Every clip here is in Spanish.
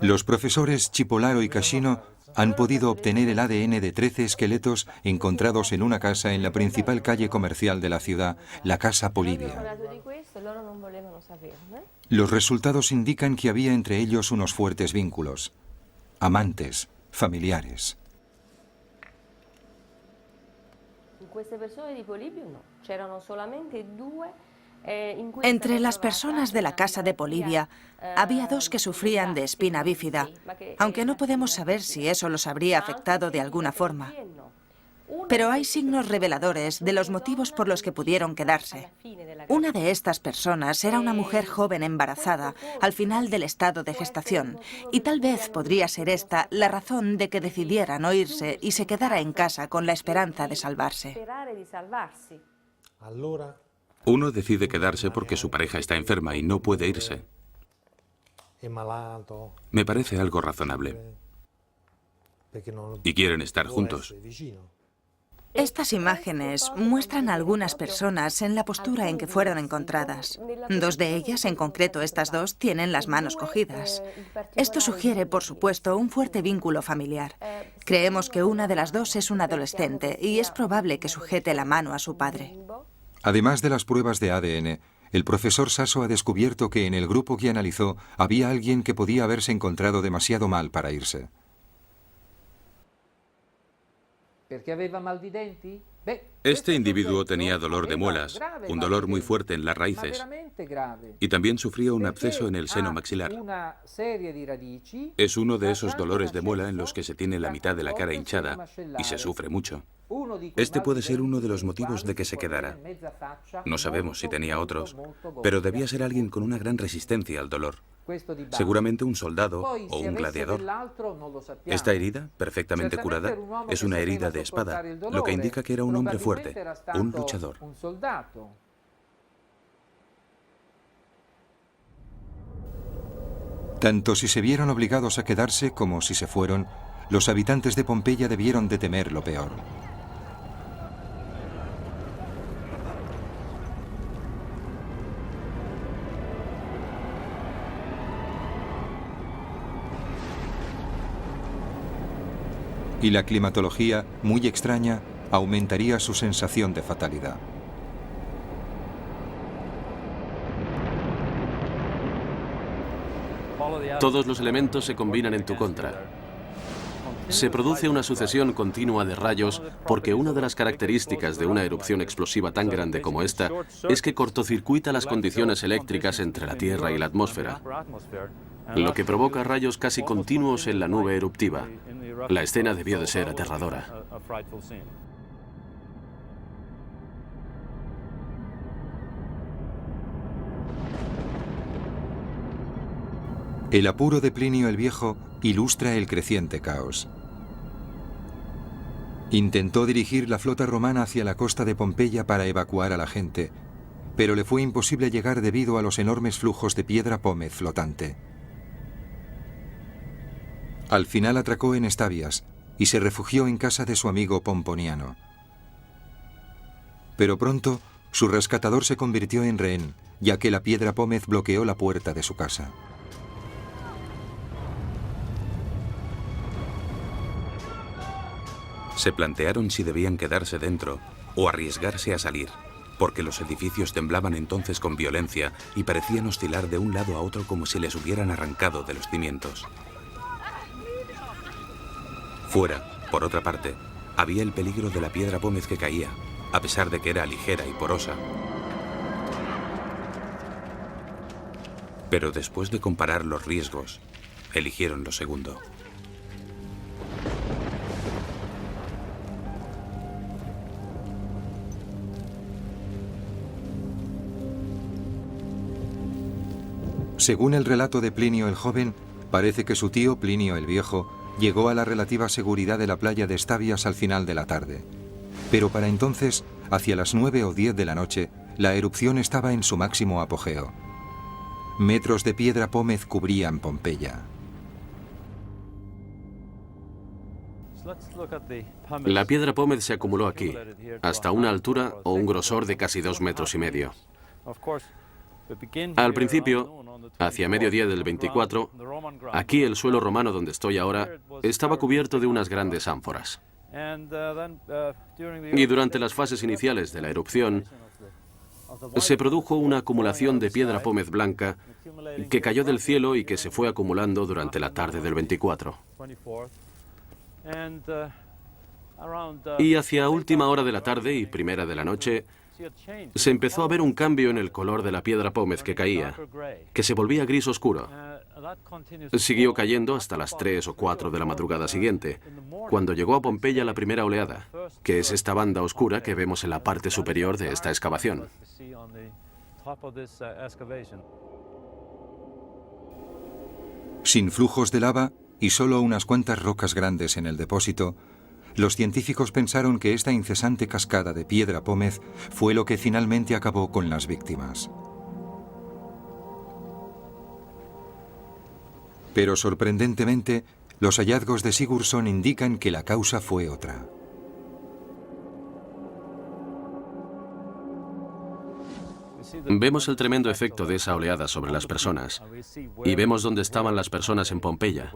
Los profesores Cipollaro y Cascino han podido obtener el ADN de 13 esqueletos encontrados en una casa en la principal calle comercial de la ciudad, la Casa Polibia. Los resultados indican que había entre ellos unos fuertes vínculos, amantes, familiares. Entre las personas de la casa de Polibia había 2 que sufrían de espina bífida, aunque no podemos saber si eso los habría afectado de alguna forma. Pero hay signos reveladores de los motivos por los que pudieron quedarse. Una de estas personas era una mujer joven embarazada al final del estado de gestación, y tal vez podría ser esta la razón de que decidiera no irse y se quedara en casa con la esperanza de salvarse. Uno decide quedarse porque su pareja está enferma y no puede irse. Me parece algo razonable. Y quieren estar juntos. Estas imágenes muestran a algunas personas en la postura en que fueron encontradas. 2 de ellas, en concreto estas 2, tienen las manos cogidas. Esto sugiere, por supuesto, un fuerte vínculo familiar. Creemos que una de las 2 es una adolescente y es probable que sujete la mano a su padre. Además de las pruebas de ADN, el profesor Sasso ha descubierto que en el grupo que analizó había alguien que podía haberse encontrado demasiado mal para irse. Este individuo tenía dolor de muelas, un dolor muy fuerte en las raíces, y también sufría un absceso en el seno maxilar. Es uno de esos dolores de muela en los que se tiene la mitad de la cara hinchada y se sufre mucho. Este puede ser uno de los motivos de que se quedara. No sabemos si tenía otros, pero debía ser alguien con una gran resistencia al dolor. Seguramente un soldado o un gladiador. Esta herida, perfectamente curada, es una herida de espada, lo que indica que era un hombre fuerte, un luchador. Tanto si se vieron obligados a quedarse como si se fueron, los habitantes de Pompeya debieron de temer lo peor. Y la climatología, muy extraña, aumentaría su sensación de fatalidad. Todos los elementos se combinan en tu contra. Se produce una sucesión continua de rayos porque una de las características de una erupción explosiva tan grande como esta es que cortocircuita las condiciones eléctricas entre la Tierra y la atmósfera, lo que provoca rayos casi continuos en la nube eruptiva. La escena debió de ser aterradora. El apuro de Plinio el Viejo ilustra el creciente caos. Intentó dirigir la flota romana hacia la costa de Pompeya para evacuar a la gente, pero le fue imposible llegar debido a los enormes flujos de piedra pómez flotante. Al final atracó en Estabias y se refugió en casa de su amigo Pomponiano. Pero pronto, su rescatador se convirtió en rehén, ya que la piedra pómez bloqueó la puerta de su casa. Se plantearon si debían quedarse dentro o arriesgarse a salir, porque los edificios temblaban entonces con violencia y parecían oscilar de un lado a otro como si les hubieran arrancado de los cimientos. Fuera, por otra parte, había el peligro de la piedra pómez que caía, a pesar de que era ligera y porosa. Pero después de comparar los riesgos, eligieron lo segundo. Según el relato de Plinio el Joven, parece que su tío Plinio el Viejo llegó a la relativa seguridad de la playa de Estabias al final de la tarde. Pero para entonces, hacia las 9 o 10 de la noche, la erupción estaba en su máximo apogeo. Metros de piedra pómez cubrían Pompeya. La piedra pómez se acumuló aquí, hasta una altura o un grosor de casi 2,5 metros. Al principio, hacia mediodía del 24, Aquí el suelo romano donde estoy ahora estaba cubierto de unas grandes ánforas. Y durante las fases iniciales de la erupción se produjo una acumulación de piedra pómez blanca que cayó del cielo y que se fue acumulando durante la tarde del 24. Y hacia última hora de la tarde y primera de la noche se empezó a ver un cambio en el color de la piedra pómez que caía, que se volvía gris oscuro. Siguió cayendo hasta las 3 o 4 de la madrugada siguiente, cuando llegó a Pompeya la primera oleada, que es esta banda oscura que vemos en la parte superior de esta excavación. Sin flujos de lava y solo unas cuantas rocas grandes en el depósito, los científicos pensaron que esta incesante cascada de piedra pómez fue lo que finalmente acabó con las víctimas. Pero sorprendentemente, los hallazgos de Sigurdsson indican que la causa fue otra. Vemos el tremendo efecto de esa oleada sobre las personas y vemos dónde estaban las personas en Pompeya.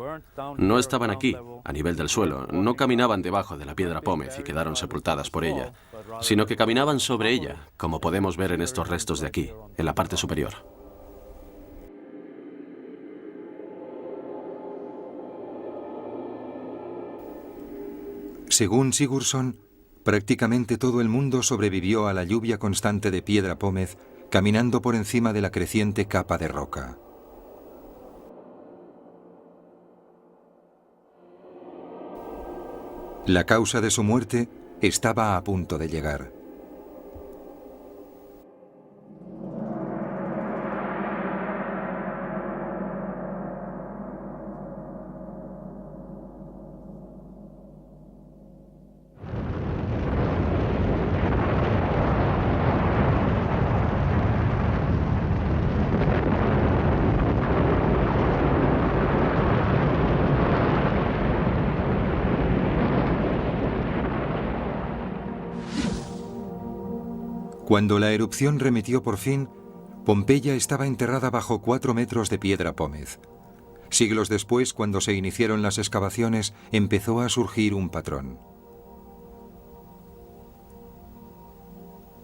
No estaban aquí, a nivel del suelo, no caminaban debajo de la piedra pómez y quedaron sepultadas por ella, sino que caminaban sobre ella, como podemos ver en estos restos de aquí, en la parte superior. Según Sigurdsson, prácticamente todo el mundo sobrevivió a la lluvia constante de piedra pómez caminando por encima de la creciente capa de roca. La causa de su muerte estaba a punto de llegar. Cuando la erupción remitió por fin, Pompeya estaba enterrada bajo 4 metros de piedra pómez. Siglos después, cuando se iniciaron las excavaciones, empezó a surgir un patrón.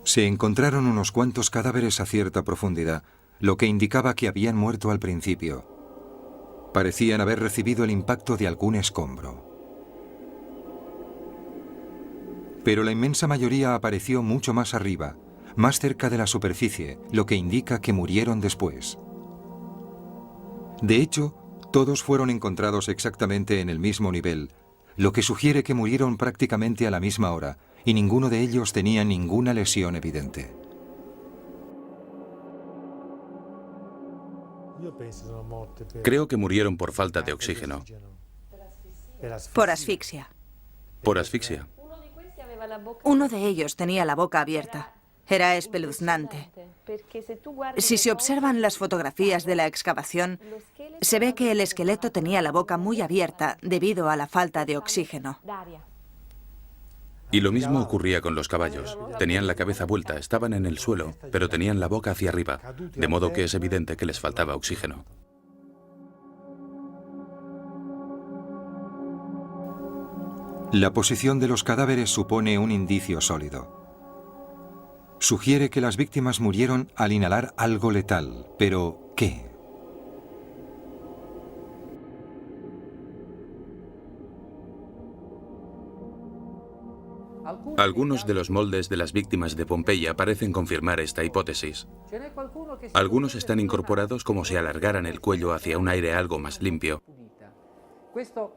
Se encontraron unos cuantos cadáveres a cierta profundidad, lo que indicaba que habían muerto al principio. Parecían haber recibido el impacto de algún escombro. Pero la inmensa mayoría apareció mucho más arriba, más cerca de la superficie, lo que indica que murieron después. De hecho, todos fueron encontrados exactamente en el mismo nivel, lo que sugiere que murieron prácticamente a la misma hora, y ninguno de ellos tenía ninguna lesión evidente. Creo que murieron por falta de oxígeno. Por asfixia. Por asfixia. Uno de ellos tenía la boca abierta. Era espeluznante. Si se observan las fotografías de la excavación, se ve que el esqueleto tenía la boca muy abierta debido a la falta de oxígeno. Y lo mismo ocurría con los caballos. Tenían la cabeza vuelta, estaban en el suelo, pero tenían la boca hacia arriba, de modo que es evidente que les faltaba oxígeno. La posición de los cadáveres supone un indicio sólido. Sugiere que las víctimas murieron al inhalar algo letal, pero ¿qué? Algunos de los moldes de las víctimas de Pompeya parecen confirmar esta hipótesis. Algunos están incorporados como si alargaran el cuello hacia un aire algo más limpio.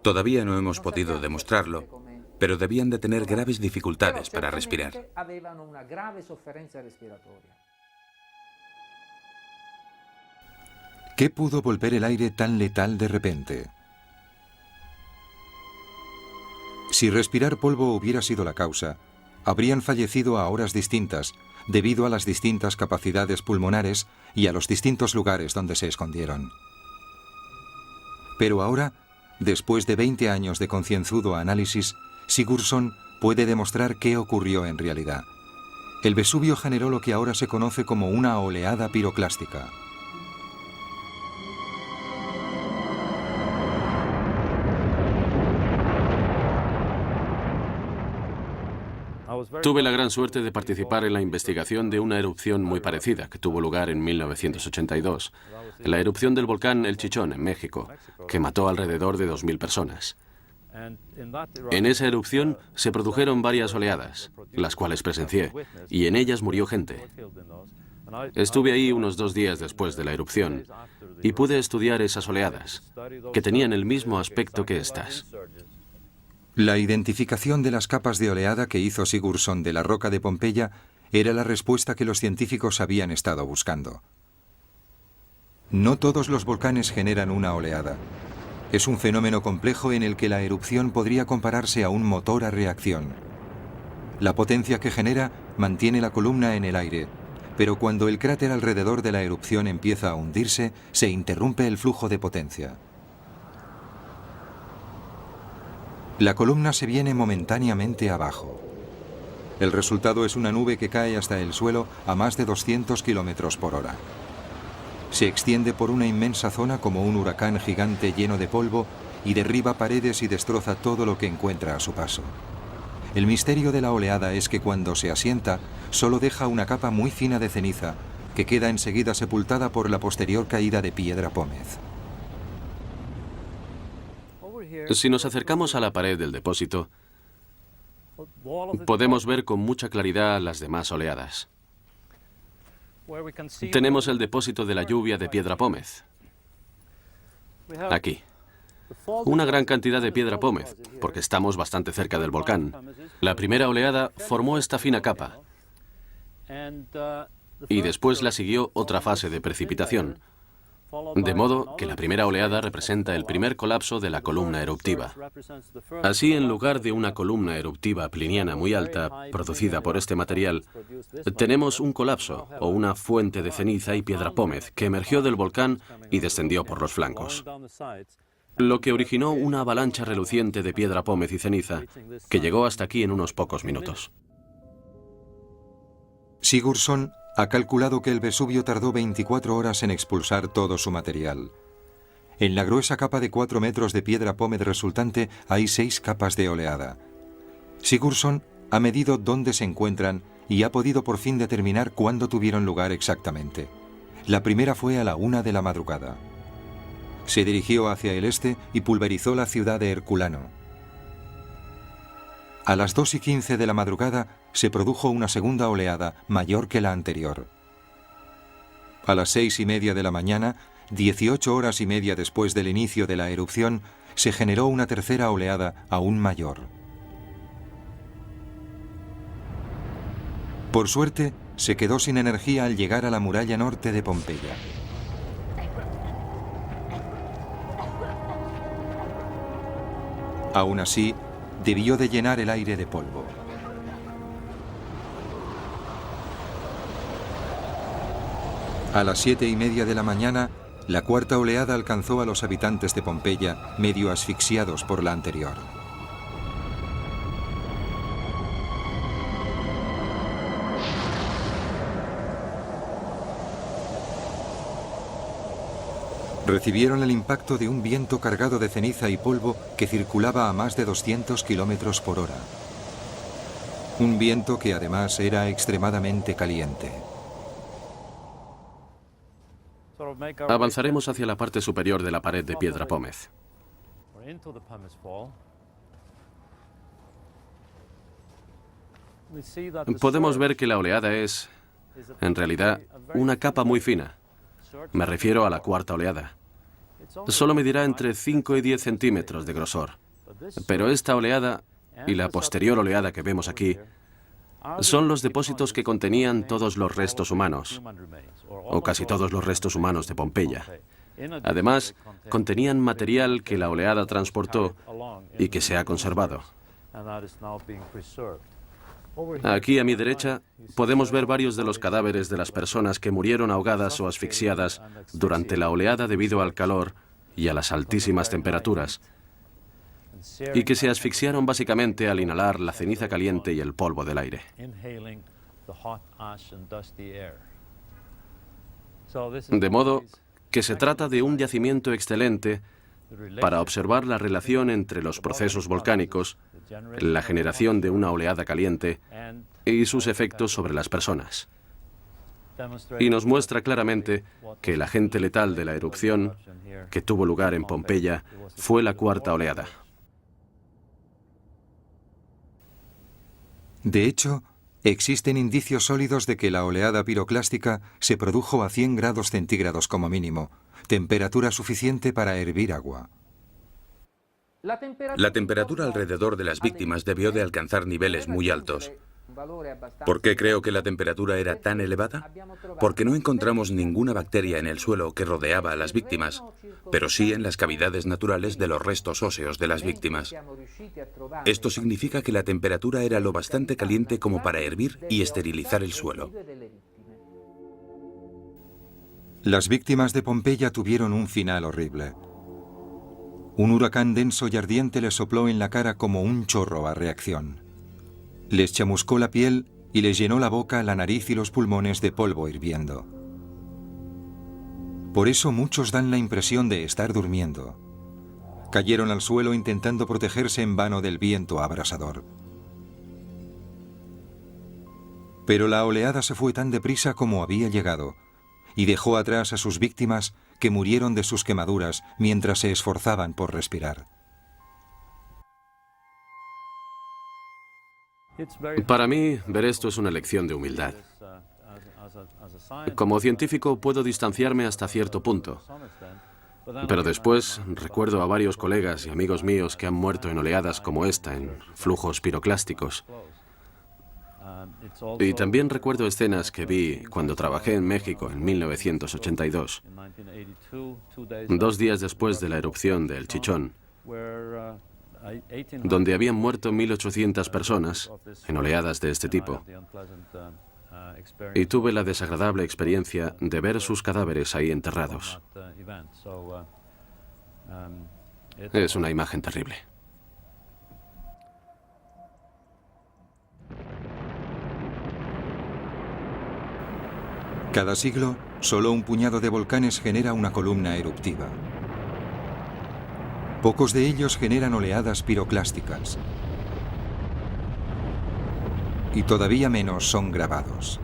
Todavía no hemos podido demostrarlo, pero debían de tener graves dificultades para respirar. ¿Qué pudo volver el aire tan letal de repente? Si respirar polvo hubiera sido la causa, habrían fallecido a horas distintas debido a las distintas capacidades pulmonares y a los distintos lugares donde se escondieron. Pero ahora, después de 20 años de concienzudo análisis, Sigurdsson puede demostrar qué ocurrió en realidad. El Vesubio generó lo que ahora se conoce como una oleada piroclástica. Tuve la gran suerte de participar en la investigación de una erupción muy parecida que tuvo lugar en 1982, la erupción del volcán El Chichón en México, que mató alrededor de 2.000 personas. En esa erupción se produjeron varias oleadas, las cuales presencié, y en ellas murió gente. Estuve ahí unos 2 días después de la erupción y pude estudiar esas oleadas, que tenían el mismo aspecto que estas. La identificación de las capas de oleada que hizo Sigurdsson de la roca de Pompeya era la respuesta que los científicos habían estado buscando. No todos los volcanes generan una oleada. Es un fenómeno complejo en el que la erupción podría compararse a un motor a reacción. La potencia que genera mantiene la columna en el aire, pero cuando el cráter alrededor de la erupción empieza a hundirse, se interrumpe el flujo de potencia. La columna se viene momentáneamente abajo. El resultado es una nube que cae hasta el suelo a más de 200 kilómetros por hora. Se extiende por una inmensa zona como un huracán gigante lleno de polvo y derriba paredes y destroza todo lo que encuentra a su paso. El misterio de la oleada es que cuando se asienta, solo deja una capa muy fina de ceniza, que queda enseguida sepultada por la posterior caída de piedra pómez. Si nos acercamos a la pared del depósito, podemos ver con mucha claridad las demás oleadas. Tenemos el depósito de la lluvia de piedra pómez. Aquí. Una gran cantidad de piedra pómez, porque estamos bastante cerca del volcán. La primera oleada formó esta fina capa. Y después la siguió otra fase de precipitación. De modo que la primera oleada representa el primer colapso de la columna eruptiva. Así, en lugar de una columna eruptiva pliniana muy alta, producida por este material, tenemos un colapso o una fuente de ceniza y piedra pómez que emergió del volcán y descendió por los flancos, lo que originó una avalancha reluciente de piedra pómez y ceniza que llegó hasta aquí en unos pocos minutos. Sigurdsson ha calculado que el Vesubio tardó 24 horas en expulsar todo su material. En la gruesa capa de 4 metros de piedra pómez resultante hay 6 capas de oleada. Sigurdsson ha medido dónde se encuentran y ha podido por fin determinar cuándo tuvieron lugar exactamente. La primera fue a la 1 de la madrugada. Se dirigió hacia el este y pulverizó la ciudad de Herculano. A las 2:15 de la madrugada se produjo una segunda oleada mayor que la anterior. A las 6:30 de la mañana, 18 horas y media después del inicio de la erupción, se generó una tercera oleada aún mayor. Por suerte, se quedó sin energía al llegar a la muralla norte de Pompeya. Aún así, debió de llenar el aire de polvo. A las 7:30 de la mañana, la cuarta oleada alcanzó a los habitantes de Pompeya, medio asfixiados por la anterior. Recibieron el impacto de un viento cargado de ceniza y polvo que circulaba a más de 200 kilómetros por hora. Un viento que además era extremadamente caliente. Avanzaremos hacia la parte superior de la pared de piedra pómez. Podemos ver que la oleada es, en realidad, una capa muy fina. Me refiero a la cuarta oleada. Solo medirá entre 5 y 10 centímetros de grosor. Pero esta oleada y la posterior oleada que vemos aquí son los depósitos que contenían todos los restos humanos, o casi todos los restos humanos de Pompeya. Además, contenían material que la oleada transportó y que se ha conservado. Aquí a mi derecha podemos ver varios de los cadáveres de las personas que murieron ahogadas o asfixiadas durante la oleada debido al calor y a las altísimas temperaturas, y que se asfixiaron básicamente al inhalar la ceniza caliente y el polvo del aire. De modo que se trata de un yacimiento excelente para observar la relación entre los procesos volcánicos, la generación de una oleada caliente y sus efectos sobre las personas. Y nos muestra claramente que el agente letal de la erupción que tuvo lugar en Pompeya fue la cuarta oleada. De hecho, existen indicios sólidos de que la oleada piroclástica se produjo a 100 grados centígrados como mínimo, temperatura suficiente para hervir agua. La temperatura alrededor de las víctimas debió de alcanzar niveles muy altos. ¿Por qué creo que la temperatura era tan elevada? Porque no encontramos ninguna bacteria en el suelo que rodeaba a las víctimas, pero sí en las cavidades naturales de los restos óseos de las víctimas. Esto significa que la temperatura era lo bastante caliente como para hervir y esterilizar el suelo. Las víctimas de Pompeya tuvieron un final horrible. Un huracán denso y ardiente les sopló en la cara como un chorro a reacción. Les chamuscó la piel y les llenó la boca, la nariz y los pulmones de polvo hirviendo. Por eso muchos dan la impresión de estar durmiendo. Cayeron al suelo intentando protegerse en vano del viento abrasador. Pero la oleada se fue tan deprisa como había llegado y dejó atrás a sus víctimas que murieron de sus quemaduras mientras se esforzaban por respirar. Para mí, ver esto es una lección de humildad. Como científico puedo distanciarme hasta cierto punto, pero después recuerdo a varios colegas y amigos míos que han muerto en oleadas como esta, en flujos piroclásticos. Y también recuerdo escenas que vi cuando trabajé en México en 1982, 2 días después de la erupción del Chichón, donde habían muerto 1.800 personas en oleadas de este tipo. Y tuve la desagradable experiencia de ver sus cadáveres ahí enterrados. Es una imagen terrible. Cada siglo, solo un puñado de volcanes genera una columna eruptiva. Pocos de ellos generan oleadas piroclásticas. Y todavía menos son grabados.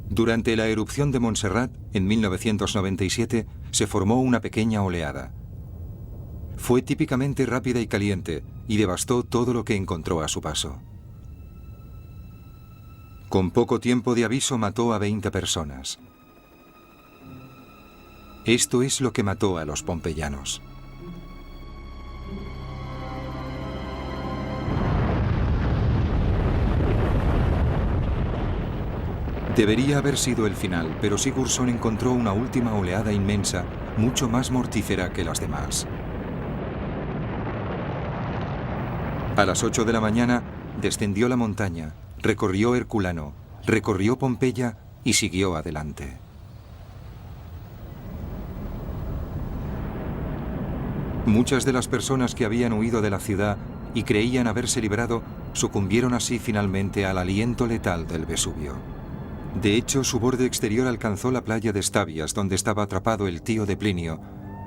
Durante la erupción de Montserrat, en 1997, se formó una pequeña oleada. Fue típicamente rápida y caliente, y devastó todo lo que encontró a su paso. Con poco tiempo de aviso mató a 20 personas. Esto es lo que mató a los pompeyanos. Debería haber sido el final, pero Sigurdsson encontró una última oleada inmensa, mucho más mortífera que las demás. A las 8 de la mañana, descendió la montaña, recorrió Herculano, recorrió Pompeya y siguió adelante. Muchas de las personas que habían huido de la ciudad y creían haberse librado, sucumbieron así finalmente al aliento letal del Vesubio. De hecho, su borde exterior alcanzó la playa de Stabias, donde estaba atrapado el tío de Plinio.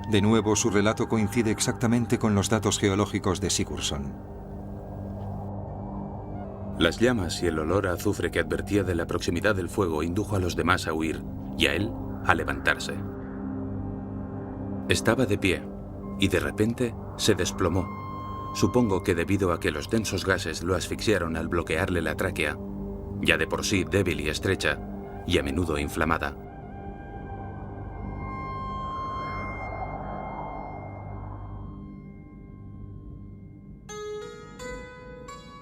De nuevo, su relato coincide exactamente con los datos geológicos de Sigurdsson. Las llamas y el olor a azufre que advertía de la proximidad del fuego indujo a los demás a huir y a él a levantarse. Estaba de pie y de repente se desplomó. Supongo que debido a que los densos gases lo asfixiaron al bloquearle la tráquea, ya de por sí débil y estrecha, y a menudo inflamada.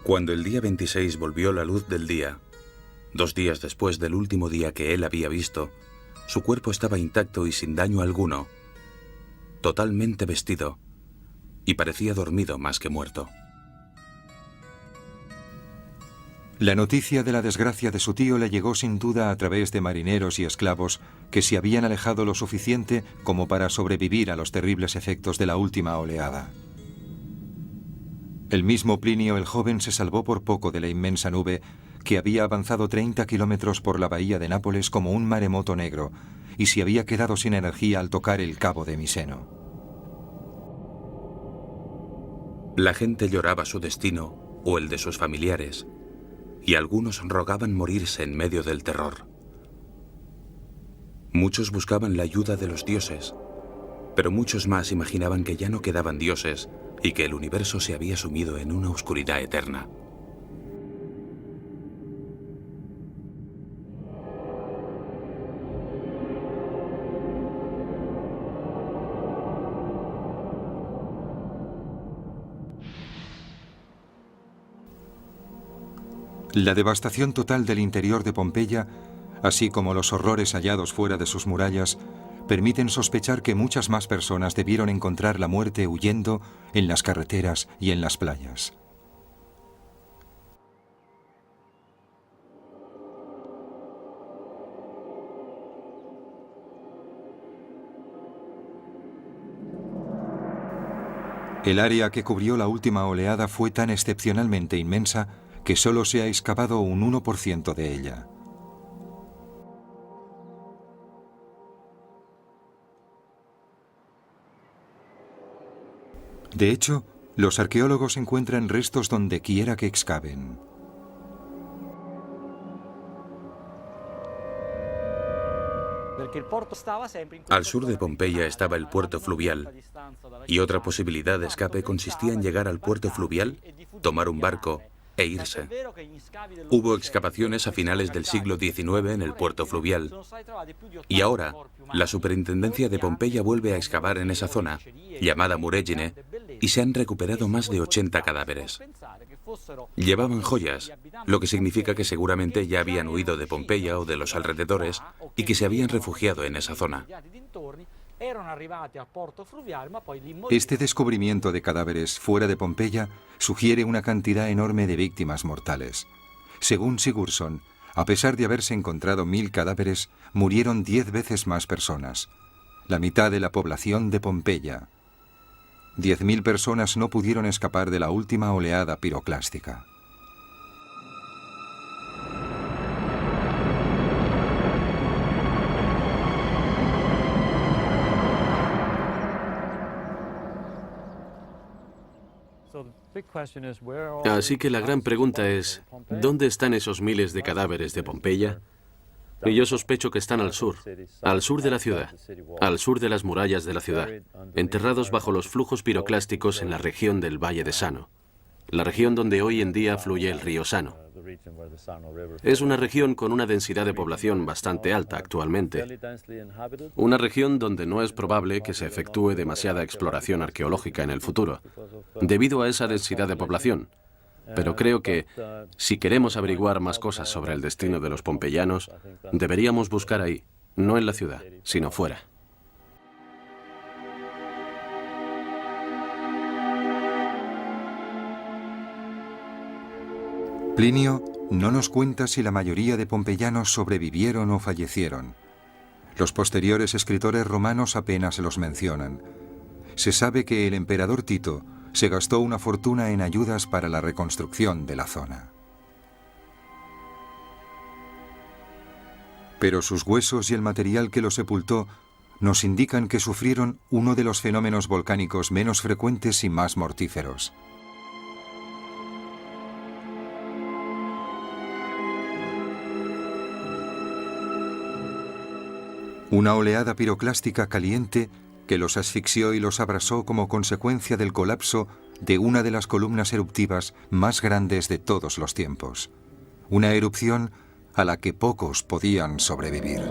Cuando el día 26 volvió la luz del día, 2 días después del último día que él había visto, su cuerpo estaba intacto y sin daño alguno, totalmente vestido, y parecía dormido más que muerto. La noticia de la desgracia de su tío le llegó sin duda a través de marineros y esclavos que se habían alejado lo suficiente como para sobrevivir a los terribles efectos de la última oleada. El mismo Plinio el joven se salvó por poco de la inmensa nube que había avanzado 30 kilómetros por la bahía de Nápoles como un maremoto negro y se había quedado sin energía al tocar el cabo de Miseno. La gente lloraba su destino o el de sus familiares, y algunos rogaban morirse en medio del terror. Muchos buscaban la ayuda de los dioses, pero muchos más imaginaban que ya no quedaban dioses y que el universo se había sumido en una oscuridad eterna. La devastación total del interior de Pompeya, así como los horrores hallados fuera de sus murallas, permiten sospechar que muchas más personas debieron encontrar la muerte huyendo en las carreteras y en las playas. El área que cubrió la última oleada fue tan excepcionalmente inmensa que solo se ha excavado un 1% de ella. De hecho, los arqueólogos encuentran restos donde quiera que excaven. Al sur de Pompeya estaba el puerto fluvial, y otra posibilidad de escape consistía en llegar al puerto fluvial, tomar un barco e irse. Hubo excavaciones a finales del siglo XIX en el puerto fluvial, y ahora la Superintendencia de Pompeya vuelve a excavar en esa zona, llamada Muregine, y se han recuperado más de 80 cadáveres. Llevaban joyas, lo que significa que seguramente ya habían huido de Pompeya o de los alrededores y que se habían refugiado en esa zona. Este descubrimiento de cadáveres fuera de Pompeya sugiere una cantidad enorme de víctimas mortales. Según Sigurdsson, a pesar de haberse encontrado 1000 cadáveres, murieron 10 veces más personas, la mitad de la población de Pompeya. 10.000 personas no pudieron escapar de la última oleada piroclástica. Así que la gran pregunta es, ¿dónde están esos miles de cadáveres de Pompeya? Y yo sospecho que están al sur de la ciudad, al sur de las murallas de la ciudad, enterrados bajo los flujos piroclásticos en la región del Valle de Sano, la región donde hoy en día fluye el río Sano. Es una región con una densidad de población bastante alta actualmente, una región donde no es probable que se efectúe demasiada exploración arqueológica en el futuro, debido a esa densidad de población. Pero creo que, si queremos averiguar más cosas sobre el destino de los pompeyanos, deberíamos buscar ahí, no en la ciudad, sino fuera. Plinio no nos cuenta si la mayoría de pompeyanos sobrevivieron o fallecieron. Los posteriores escritores romanos apenas los mencionan. Se sabe que el emperador Tito se gastó una fortuna en ayudas para la reconstrucción de la zona. Pero sus huesos y el material que los sepultó nos indican que sufrieron uno de los fenómenos volcánicos menos frecuentes y más mortíferos. Una oleada piroclástica caliente que los asfixió y los abrasó como consecuencia del colapso de una de las columnas eruptivas más grandes de todos los tiempos. Una erupción a la que pocos podían sobrevivir.